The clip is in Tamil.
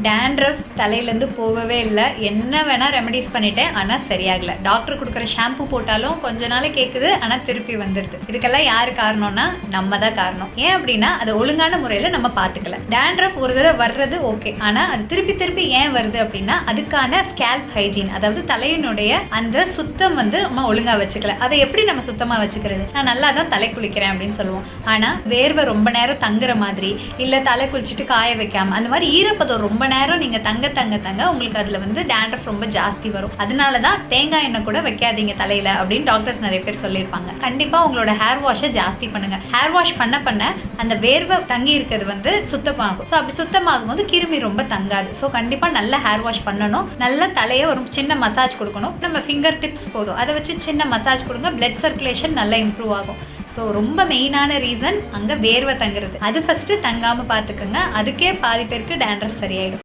டேண்ட்ரஃப் தலையிலேருந்து போகவே இல்லை. என்ன வேணால் ரெமெடிஸ் பண்ணிட்டேன், ஆனால் சரியாகலை. டாக்டர் கொடுக்குற ஷாம்பு போட்டாலும் கொஞ்ச நாள் கேட்குது, ஆனால் திருப்பி வந்துடுது. இதுக்கெல்லாம் யார் காரணம்னா நம்ம தான் காரணம். ஏன் அப்படின்னா அதை ஒழுங்கான முறையில் நம்ம பார்த்துக்கல. டேண்ட்ரஃப் ஒரு தடவை வர்றது ஓகே, ஆனால் அது திருப்பி திருப்பி ஏன் வருது அப்படின்னா அதுக்கான ஸ்கேல்ப் ஹைஜீன், அதாவது தலையினுடைய அந்த சுத்தம் வந்து நம்ம ஒழுங்காக வச்சுக்கல. அதை எப்படி நம்ம சுத்தமாக வச்சுக்கிறது? நான் நல்லா தான் தலை குளிக்கிறேன் அப்படின்னு சொல்லுவோம். ஆனால் வேர்வை ரொம்ப நேரம் தங்குற மாதிரி, இல்லை தலை குளிச்சுட்டு காய வைக்காம, அந்த மாதிரி ஈரப்பதம் ரொம்ப நேரம் நீங்க தங்க உங்களுக்கு அதுல வந்து டேண்ட்ரஃப் ரொம்ப ஜாஸ்தி வரும். அதனாலதான் தேங்காய் எண்ணெய் கூட வைக்காதீங்க தலையில அப்படின்னு டாக்டர்ஸ் நிறைய பேர் சொல்லியிருப்பாங்க. கண்டிப்பா உங்களோட ஹேர் வாஷை ஜாஸ்தி பண்ணுங்க. ஹேர் வாஷ் பண்ண அந்த வேர்வை தங்கி இருக்கிறது வந்து சுத்தமாகும். ஸோ அப்படி சுத்தமாகும் போது கிருமி ரொம்ப தங்காது. ஸோ கண்டிப்பா நல்ல ஹேர் வாஷ் பண்ணணும். நல்ல தலையை ஒரு சின்ன மசாஜ் கொடுக்கணும். நம்ம ஃபிங்கர் டிப்ஸ் போதும், அதை வச்சு சின்ன மசாஜ் கொடுங்க. பிளட் சர்க்குலேஷன் நல்லா இம்ப்ரூவ் ஆகும். ஸோ ரொம்ப மெயினான ரீசன் அங்கே வேர்வை தங்குறது. அது ஃபஸ்ட்டு தங்காமல் பார்த்துக்கோங்க. அதுக்கே பாதி பேருக்கு டேண்ட்ரஃப் சரியாயிடும்.